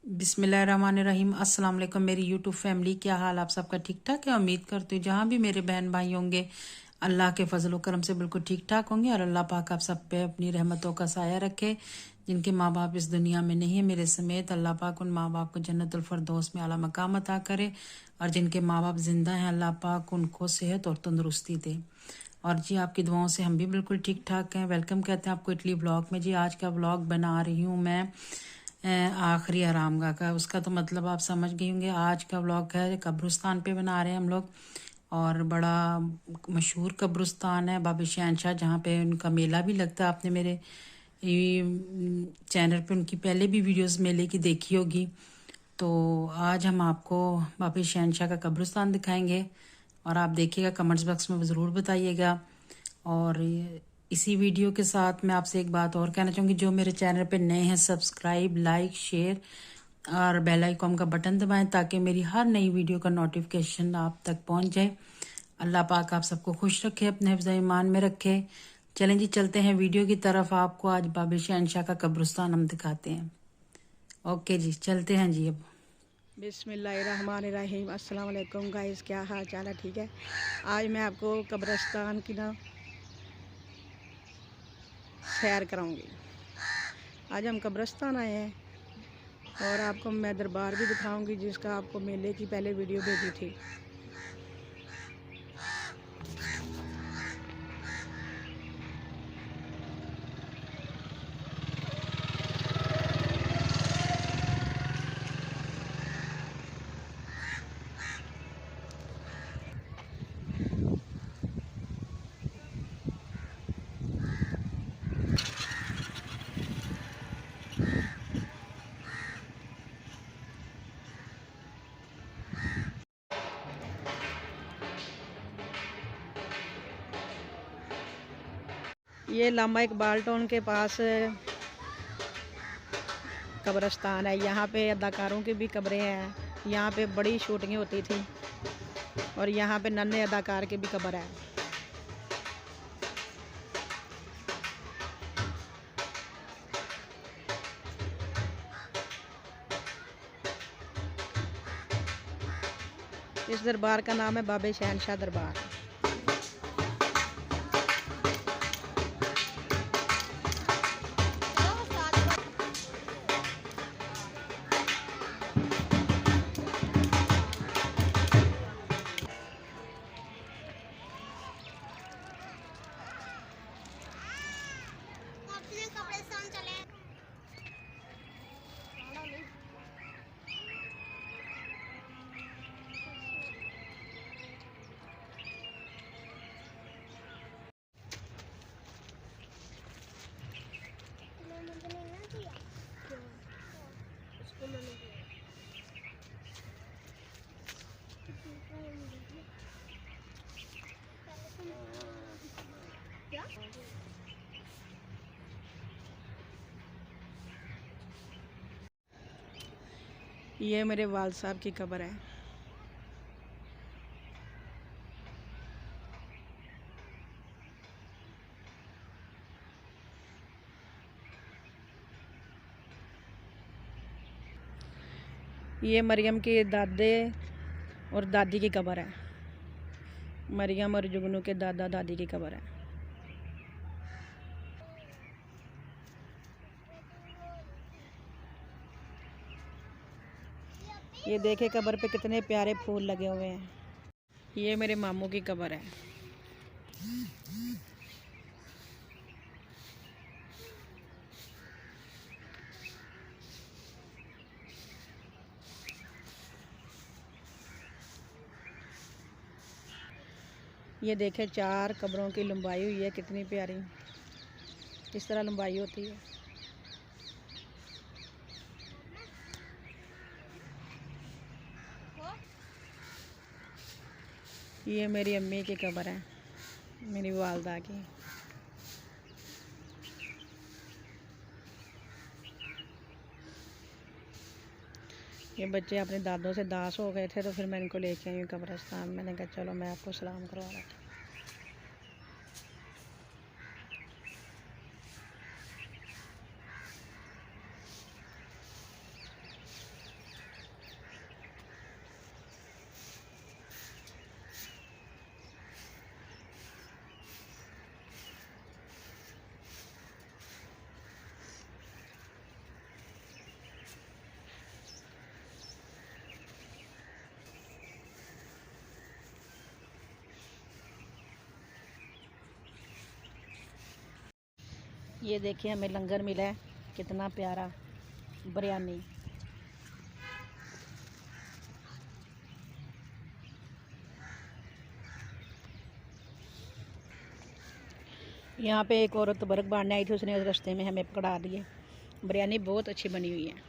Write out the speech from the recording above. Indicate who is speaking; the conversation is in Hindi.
Speaker 1: बिस्मिल्लाहिर्रहमानिर्रहीम। अस्सलाम वालेकुम मेरी यूट्यूब फैमिली, क्या हाल आप सबका? ठीक ठाक है। उम्मीद करती हूँ जहाँ भी मेरे बहन भाई होंगे अल्लाह के फजल व करम से बिल्कुल ठीक ठाक होंगे और अल्लाह पाक आप सब पे अपनी रहमतों का साया रखे। जिनके माँ बाप इस दुनिया में नहीं है मेरे समेत, अल्लाह पाक उन माँ बाप को जन्नतुल फरदौस में आला मकाम अता करे, और जिनके माँ बाप जिंदा हैं अल्लाह पाक उनको सेहत और तंदुरुस्ती दे। और जी आपकी दुआओं से हम भी बिल्कुल ठीक ठाक हैं। वेलकम कहते हैं आपको इटली ब्लॉग में। जी आज का ब्लॉग बना रही हूँ मैं आखरी आराम का उसका तो मतलब आप समझ गए होंगे। आज का व्लॉग है कब्रस्तान पे बना रहे हैं हम लोग, और बड़ा मशहूर कब्रस्तान है बाबा शहनशाह, जहाँ पे उनका मेला भी लगता है। आपने मेरे चैनल पे उनकी पहले भी वीडियोस मेले की देखी होगी। तो आज हम आपको बाबा शहनशाह का कब्रस्तान दिखाएंगे और आप देखिएगा, कमेंट्स बॉक्स में ज़रूर बताइएगा। और इसी वीडियो के साथ मैं आपसे एक बात और कहना चाहूँगी, जो मेरे चैनल पे नए हैं सब्सक्राइब, लाइक, शेयर और बेल आइकॉन का बटन दबाएं ताकि मेरी हर नई वीडियो का नोटिफिकेशन आप तक पहुंच जाए। अल्लाह पाक आप सबको खुश रखे, अपने हिफ्ज़ ईमान में रखे। चलें जी, चलते हैं वीडियो की तरफ। आपको आज बाबा शहनशाह का कब्रस्तान हम दिखाते हैं। ओके जी, चलते हैं जी। अब
Speaker 2: बिस्मिल्लाहिर्रहमानिर्रहीम। अस्सलाम वालेकुम गाइस, क्या हाल चाल है? ठीक है। आज मैं आपको कब्रस्तान की सैर कराऊंगी। आज हम कब्रस्तान आए हैं और आपको मैं दरबार भी दिखाऊंगी, जिसका आपको मेले की पहले वीडियो भेजी थी। ये लामा इकबाल टाउन के पास कब्रस्तान है। यहाँ पे अदाकारों की भी कब्रें हैं। यहाँ पे बड़ी शूटिंगें होती थी और यहाँ पे नन्हे अदाकार की भी कब्र है। इस दरबार का नाम है बाबा शहनशाह दरबार। ये मेरे वाल साहब की कब्र है। ये मरियम के दादे और दादी की कब्र है। मरियम और जुगनू के दादा दादी की कब्र है। ये देखे कब्र पे कितने प्यारे फूल लगे हुए हैं। ये मेरे मामू की कब्र है। ये देखे 4 कब्रों की लंबाई हुई है, कितनी प्यारी। इस तरह लंबाई होती है। ये मेरी अम्मी की कब्र है, मेरी वालदा की। ये बच्चे अपने दादों से दास हो गए थे, तो फिर मैं इनको लेके आई हूँ कब्रस्तान। मैंने कहा चलो मैं आपको सलाम करवा रहा था। ये देखिए हमें लंगर मिला है, कितना प्यारा बिरयानी। यहाँ पे एक औरत बर्फ बांधने आई थी, उसने रास्ते में हमें पकड़ा लिए। बिरयानी बहुत अच्छी बनी हुई है।